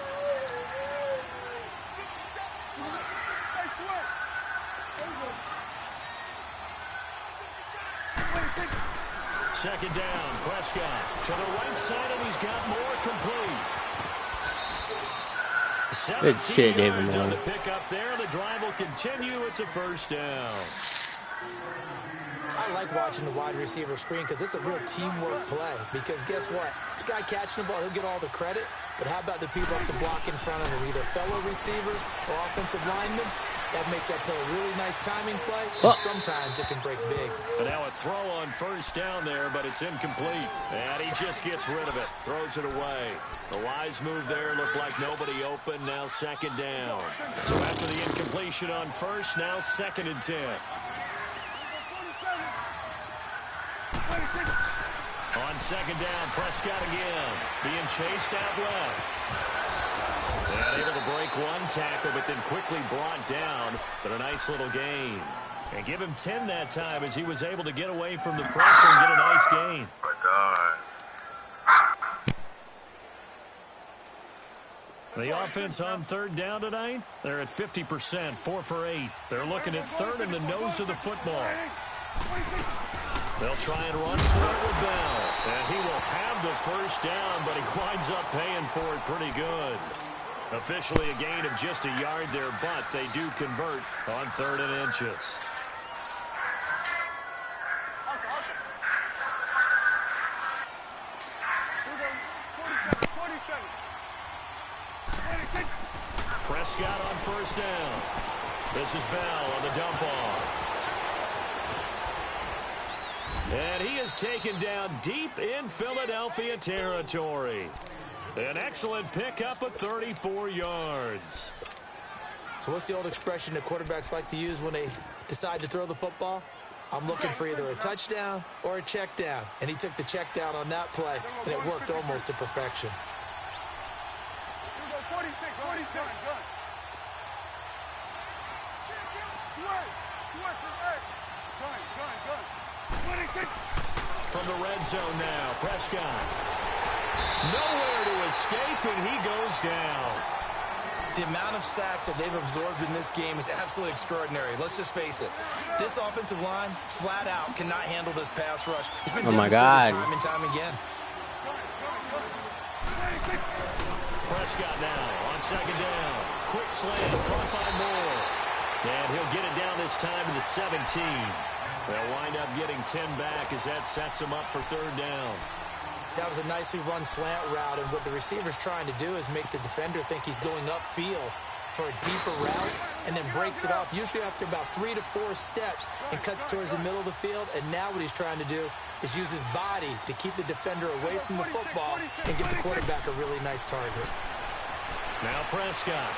Second down, Prescott to the right side, and he's got more complete. Good shit, David Moore. Moore. The pick up there. The drive will continue. It's a 1st down. I like watching the wide receiver screen because it's a real teamwork play. Because guess what? The guy catching the ball, he'll get all the credit. But how about the people up to block in front of him, either fellow receivers or offensive linemen? That makes that play a really nice timing play, and sometimes it can break big. But now a throw on 1st down there, but it's incomplete. And he just gets rid of it, throws it away. The wise move there looked like nobody open, now 2nd down. So after the incompletion on 1st, now 2nd and 10. On 2nd down, Prescott again, being chased out left. And able to break one tackle, but then quickly brought down. But a nice little gain. And give him 10 that time as he was able to get away from the pressure and get a nice gain. My God. The offense on third down tonight, they're at 50%, 4 for 8. They're looking at third in the nose of the football. They'll try and run for it with Bell. And he will have the first down, but he winds up paying for it pretty good. Officially a gain of just a yard there, but they do convert on 3rd and inches. Prescott on first down. This is Bell on the dump off. And he is taken down deep in Philadelphia territory. An excellent pickup of 34 yards. So what's the old expression that quarterbacks like to use when they decide to throw the football? I'm looking for either a touchdown or a check down. And he took the check down on that play, and it worked almost to perfection. 46. From the red zone now, Prescott. Nowhere to escape, and he goes down. The amount of sacks that they've absorbed in this game is absolutely extraordinary. Let's just face it. This offensive line, flat out, cannot handle this pass rush. It's been demonstrated time and time again. Prescott now on second down. Quick slant, caught by Moore. And he'll get it down this time to the 17. They'll wind up getting 10 back as that sets him up for third down. That was a nicely run slant route, and what the receiver's trying to do is make the defender think he's going upfield for a deeper route, and then breaks it off, usually after about 3 to 4 steps, and cuts towards the middle of the field. And now what he's trying to do is use his body to keep the defender away from the football and give the quarterback a really nice target. Now Prescott.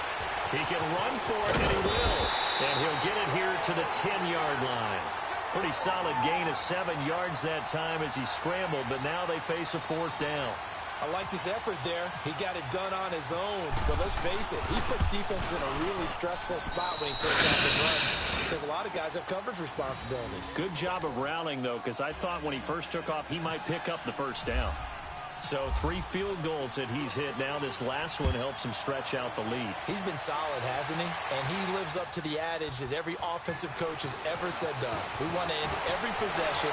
He can run for it, and he will. And he'll get it here to the 10-yard line. Pretty solid gain of 7 yards that time as he scrambled, but now they face a 4th down. I liked his effort there. He got it done on his own. But let's face it, he puts defenses in a really stressful spot when he takes out the runs, because a lot of guys have coverage responsibilities. Good job of rallying, though, because I thought when he first took off, he might pick up the first down. So 3 field goals that he's hit now. This last one helps him stretch out the lead. He's been solid, hasn't he? And he lives up to the adage that every offensive coach has ever said to us. We want to end every possession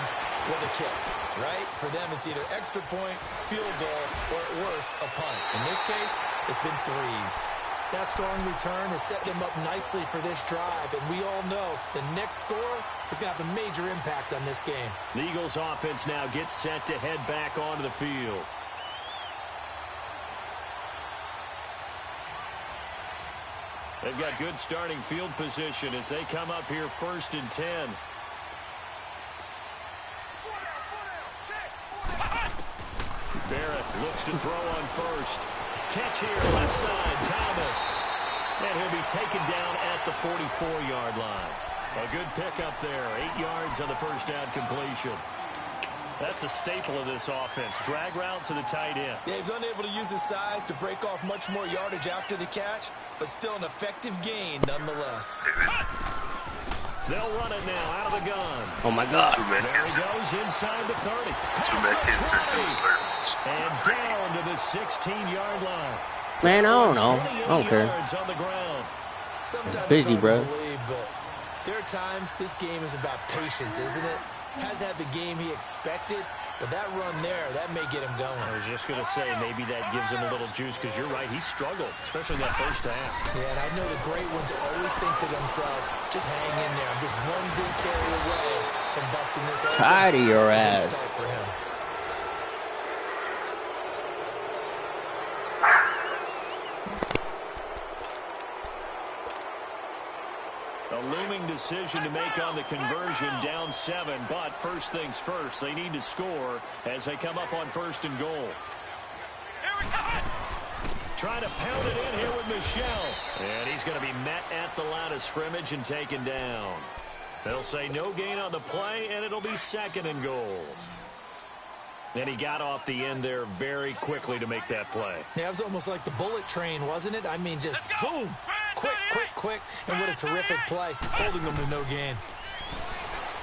with a kick, right? For them, it's either extra point, field goal, or at worst, a punt. In this case, it's been 3s. That strong return has set them up nicely for this drive, and we all know the next score is going to have a major impact on this game. The Eagles offense now gets set to head back onto the field. They've got good starting field position as they come up here 1st and 10. Barrett looks to throw on first. Catch here, left side, Thomas. And he'll be taken down at the 44-yard line. A good pickup there, 8 yards on the first down completion. That's a staple of this offense. Drag route to the tight end. Yeah, he's unable to use his size to break off much more yardage after the catch, but still an effective gain nonetheless. They'll run it now out of the gun. Oh, my God. There he goes inside the 30. 2-man hits or 2 service. And down to the 16-yard line. Man, I don't know. I don't care. On the ground. Sometimes Busy, it's hard bro. to believe, but there are times this game is about patience, isn't it? Has had the game he expected, but that run there, that may get him going. I was just going to say, maybe that gives him a little juice, because you're right, he struggled, especially in that first half. Yeah, and I know the great ones always think to themselves, just hang in there. I'm just one good carry away from busting this open. Tired of your That's a good ass. start for him. A looming decision to make on the conversion, down 7, but first things first, they need to score as they come up on 1st and goal. Trying to pound it in here with Michelle. And he's going to be met at the line of scrimmage and taken down. They'll say no gain on the play, and it'll be 2nd and goal. And he got off the end there very quickly to make that play. Yeah, it was almost like the bullet train, wasn't it? I mean, just zoom. Quick. And what a terrific play, holding them to no gain.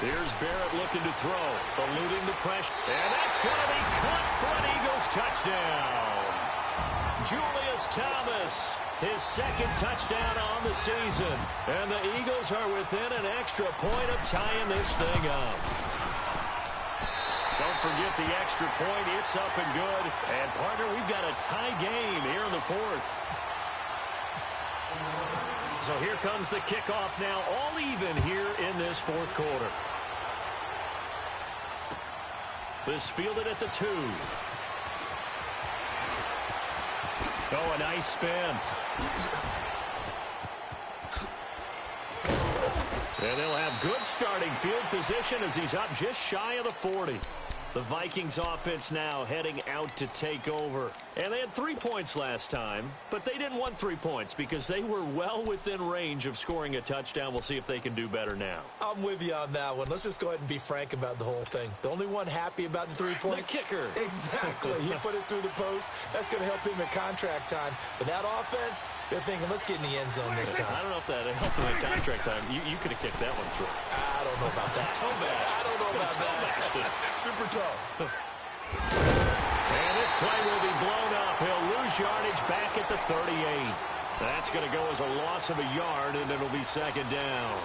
Here's Barrett looking to throw, eluding the pressure. And that's going to be caught for an Eagles touchdown. Julius Thomas, his second touchdown on the season. And the Eagles are within an extra point of tying this thing up. Don't forget the extra point. It's up and good. And, partner, we've got a tie game here in the fourth. So here comes the kickoff now, all even here in this fourth quarter. This fielded at the 2. Oh, a nice spin. And they'll have good starting field position as he's up just shy of the 40. The Vikings offense now heading out to take over. And they had 3 points last time, but they didn't want 3 points because they were well within range of scoring a touchdown. We'll see if they can do better now. I'm with you on that one. Let's just go ahead and be frank about the whole thing. The only one happy about the 3-point. The kicker. Exactly. He put it through the post. That's going to help him in contract time. But that offense, they're thinking, let's get in the end zone this time. I don't know if that helped him in contract time. You could have kicked that one through. I don't know about that. Toe bash. I don't know about that. Super toe. And this play will be blown up. He'll lose yardage back at the 38. That's going to go as a loss of a yard, and it'll be second down.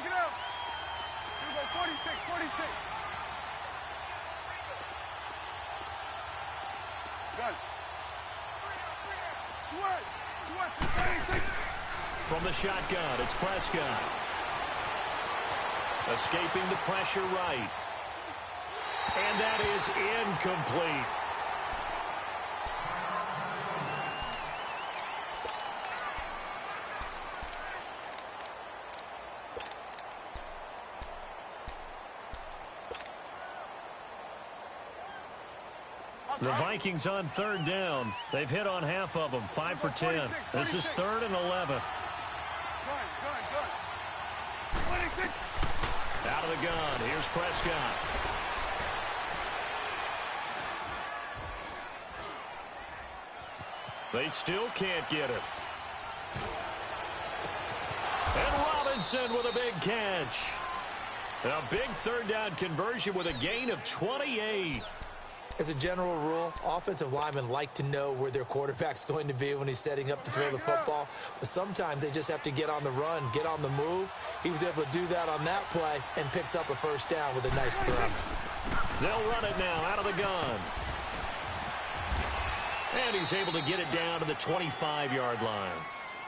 Get out. Here we go, 46. Got it. Sweat. From the shotgun, it's Prescott. Escaping the pressure right. And that is incomplete. The Vikings on third down. They've hit on half of them, 5 for 10. This is 3rd and 11. Out of the gun. Here's Prescott. They still can't get it. And Robinson with a big catch. A big third down conversion with a gain of 28. As a general rule, offensive linemen like to know where their quarterback's going to be when he's setting up to throw the football. But sometimes they just have to get on the run, get on the move. He was able to do that on that play and picks up a first down with a nice throw. They'll run it now out of the gun. And he's able to get it down to the 25-yard line.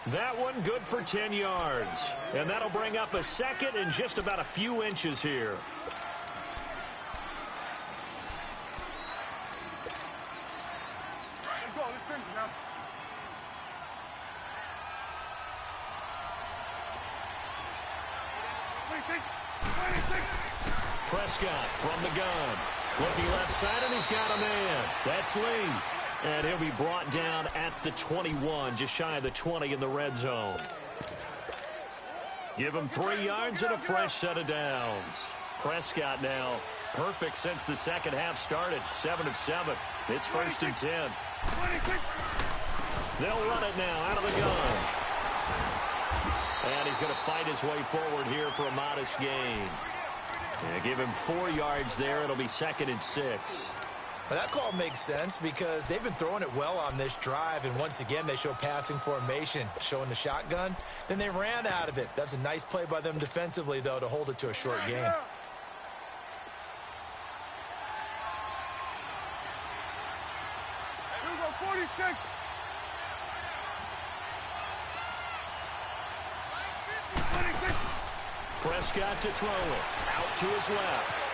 That one good for 10 yards. And that'll bring up a second and just about a few inches here. Prescott from the gun. Looking left side, and he's got a man. That's Lee. And he'll be brought down at the 21, just shy of the 20 in the red zone. Give him 3 yards and a fresh set of downs. Prescott now perfect since the second half started. 7 of 7. It's 1st and 10. They'll run it now out of the gun. And he's going to fight his way forward here for a modest gain. Yeah, give him 4 yards there. It'll be 2nd and 6. Well, that call makes sense because they've been throwing it well on this drive, and once again they show passing formation, showing the shotgun. Then they ran out of it. That's a nice play by them defensively, though, to hold it to a short gain. Here we go, 46. Prescott to throw it. Out to his left.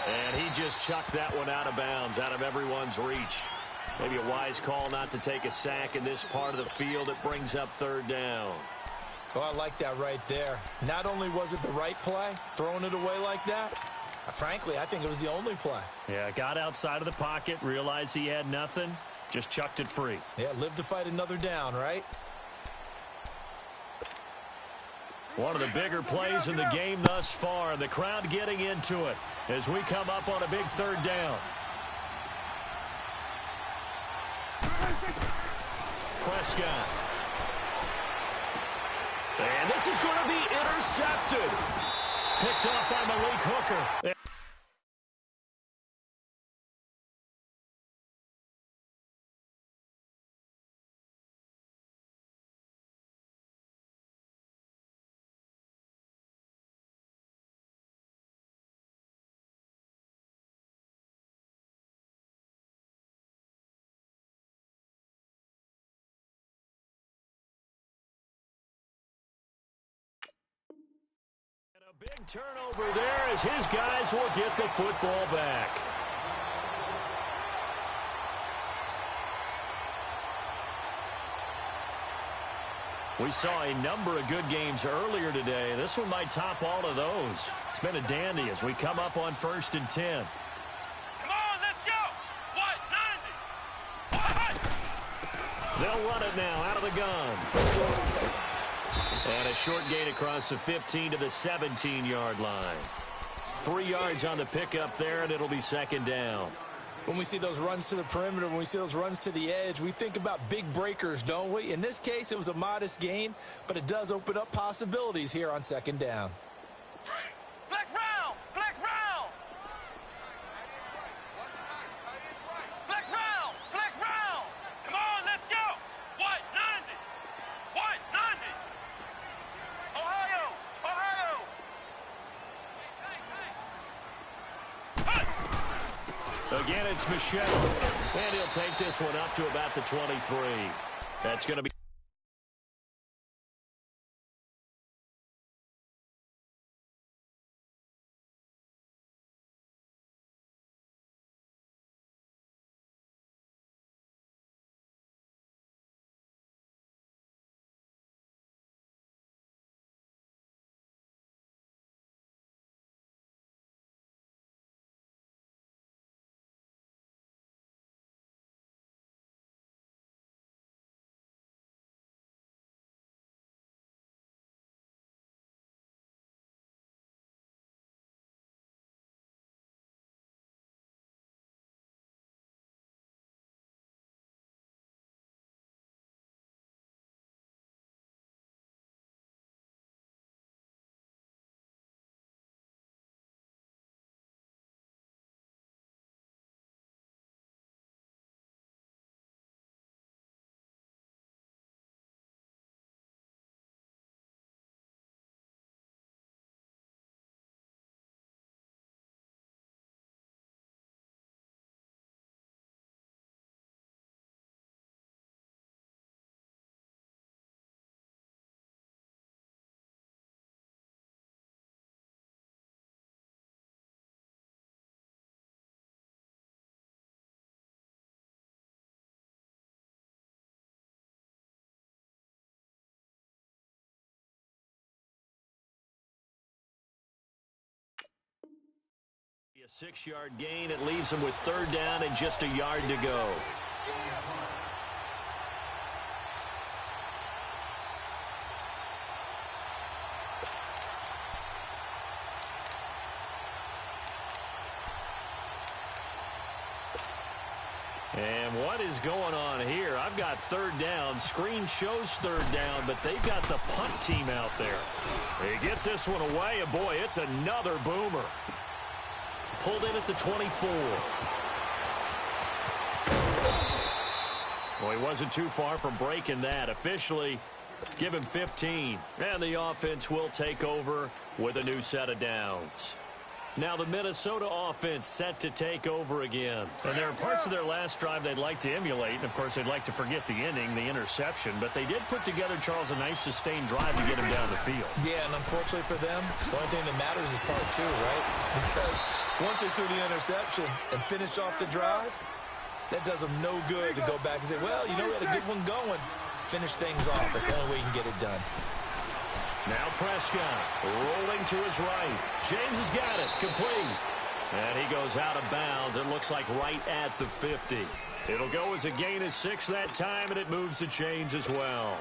And he just chucked that one out of bounds, out of everyone's reach. Maybe a wise call not to take a sack in this part of the field. It brings up 3rd down. Oh, I like that right there. Not only was it the right play, throwing it away like that, Frankly, I think it was the only play. Yeah, got outside of the pocket, realized he had nothing, just chucked it free. Yeah, live to fight another down, right? One of the bigger plays in the game thus far. The crowd getting into it as we come up on a big third down. Prescott. And this is going to be intercepted. Picked off by Malik Hooker. Big turnover there as his guys will get the football back. We saw a number of good games earlier today. This one might top all of those. It's been a dandy as we come up on 1st and 10. Come on, let's go. What? 90. What? They'll run it now out of the gun. And a short gain across the 15 to the 17-yard line. 3 yards on the pickup there, and it'll be 2nd down. When we see those runs to the perimeter, when we see those runs to the edge, we think about big breakers, don't we? In this case, it was a modest gain, but it does open up possibilities here on 2nd down. Flex round. Flex round. Flex round. Flex round. Come on, let's go. What? 90. What? 90. Ohio. Ohio. Again, it's Michelle, and he'll take this one up to about the 23. That's going to be... A 6-yard gain. It leaves him with 3rd down and just a yard to go. And what is going on here? I've got 3rd down. Screen shows 3rd down, but they've got the punt team out there. He gets this one away, and boy, it's another boomer. Pulled in at the 24. Well, he wasn't too far from breaking that. Officially, give him 15. And the offense will take over with a new set of downs. Now the Minnesota offense set to take over again. And there are parts of their last drive they'd like to emulate. And, of course, they'd like to forget the inning, the interception. But they did put together, Charles, a nice sustained drive to get him down the field. Yeah, and unfortunately for them, the only thing that matters is part 2, right? Because once they threw the interception and finished off the drive, that does them no good to go back and say, well, you know, we had a good one going. Finish things off. That's the only way you can get it done. Now Prescott rolling to his right. James has got it. Complete. And he goes out of bounds. It looks like right at the 50. It'll go as a gain of 6 that time, and it moves the chains as well.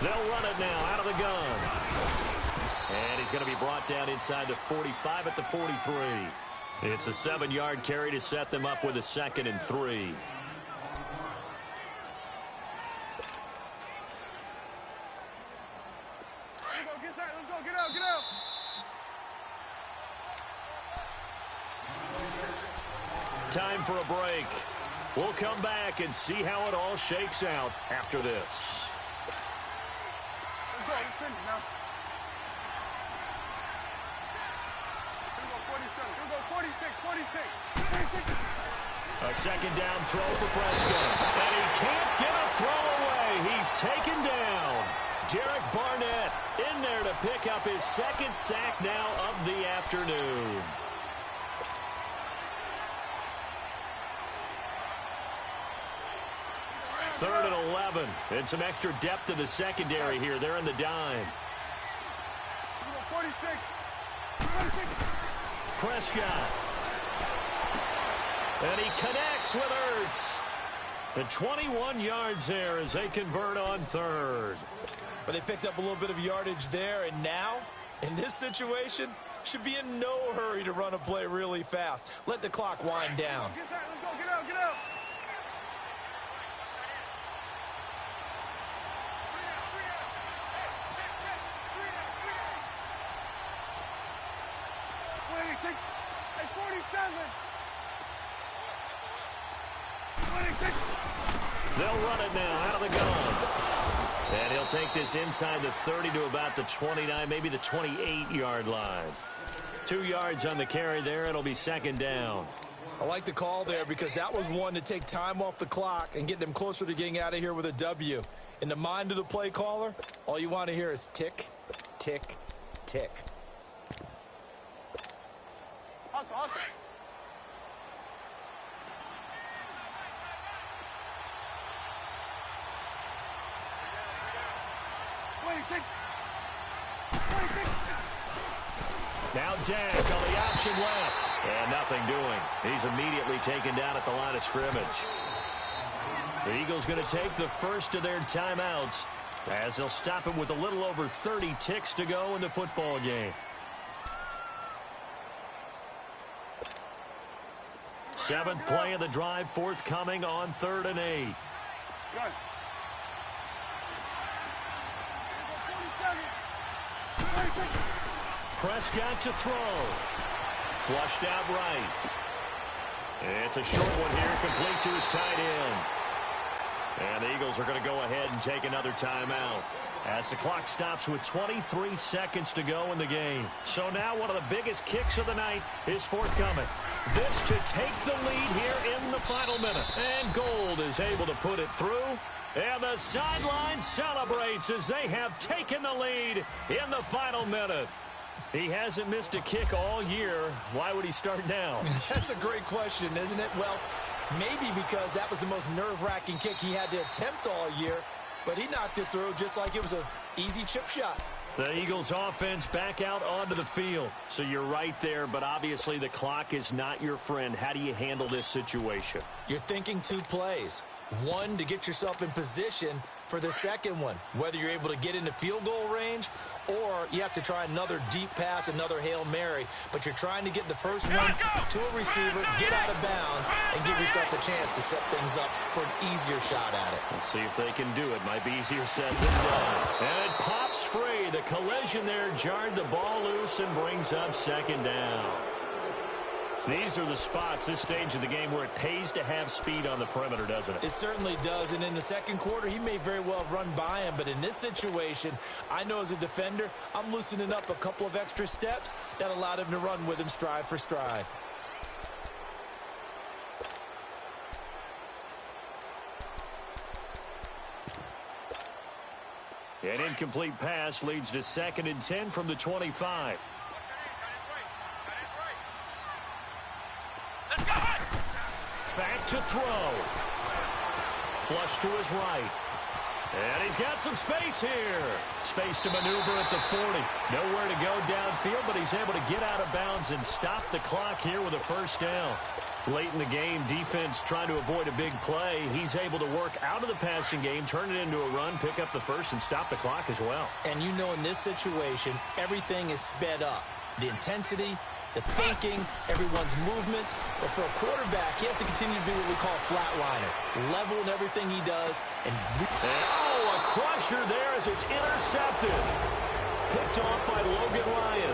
They'll run it now out of the gun. And he's going to be brought down inside the 45 at the 43. It's a 7-yard carry to set them up with a 2nd and 3. Time for a break. We'll come back and see how it all shakes out after this. A 2nd down throw for Prescott. And he can't get a throw away. He's taken down. Derek Barnett in there to pick up his 2nd sack now of the afternoon. Third and 11. And some extra depth to the secondary here. They're in the dime. Prescott. And he connects with Ertz. And 21 yards there as they convert on 3rd. But they picked up a little bit of yardage there, and now, in this situation, should be in no hurry to run a play really fast. Let the clock wind down. Get out. They'll run it now out of the gun. And he'll take this inside the 30 to about the 29, maybe the 28-yard line. 2 yards on the carry there. It'll be 2nd down. I like the call there because that was one to take time off the clock and get them closer to getting out of here with a W. In the mind of the play caller, all you want to hear is tick, tick, tick. Awesome. Now Dak on the option left. And nothing doing. He's immediately taken down at the line of scrimmage. The Eagles going to take the first of their timeouts as they'll stop him with a little over 30 ticks to go in the football game. 7th play of the drive forthcoming on 3rd and 8. Good. Prescott to throw. Flushed out right. It's a short one here, complete to his tight end. And the Eagles are going to go ahead and take another timeout as the clock stops with 23 seconds to go in the game. So now one of the biggest kicks of the night is forthcoming. This to take the lead here in the final minute. And Gold is able to put it through. And the sideline celebrates as they have taken the lead in the final minute. He hasn't missed a kick all year. Why would he start now? That's a great question, isn't it? Well, maybe because that was the most nerve-wracking kick he had to attempt all year, but he knocked it through just like it was an easy chip shot. The Eagles offense back out onto the field. So you're right there, but obviously the clock is not your friend. How do you handle this situation? You're thinking 2 plays. One, to get yourself in position for the second one, whether you're able to get into field goal range or you have to try another deep pass, another Hail Mary. But you're trying to get the first one to a receiver, get out of bounds, and give yourself a chance to set things up for an easier shot at it. Let's see if they can do it. Might be easier said than done. And it pops free. The collision there jarred the ball loose and brings up 2nd down. These are the spots, this stage of the game, where it pays to have speed on the perimeter, doesn't it? It certainly does, and in the second quarter, he may very well have run by him, but in this situation, I know as a defender, I'm loosening up a couple of extra steps that allowed him to run with him stride for stride. An incomplete pass leads to 2nd and 10 from the 25. Back to throw. Flush to his right. And he's got some space here. Space to maneuver at the 40. Nowhere to go downfield, but he's able to get out of bounds and stop the clock here with a first down. Late in the game, defense trying to avoid a big play. He's able to work out of the passing game, turn it into a run, pick up the first, and stop the clock as well. And you know in this situation, everything is sped up. The intensity, the thinking, everyone's movements. But for a quarterback, he has to continue to do what we call flatliner. Level in everything he does. And a crusher there as it's intercepted. Picked off by Logan Ryan.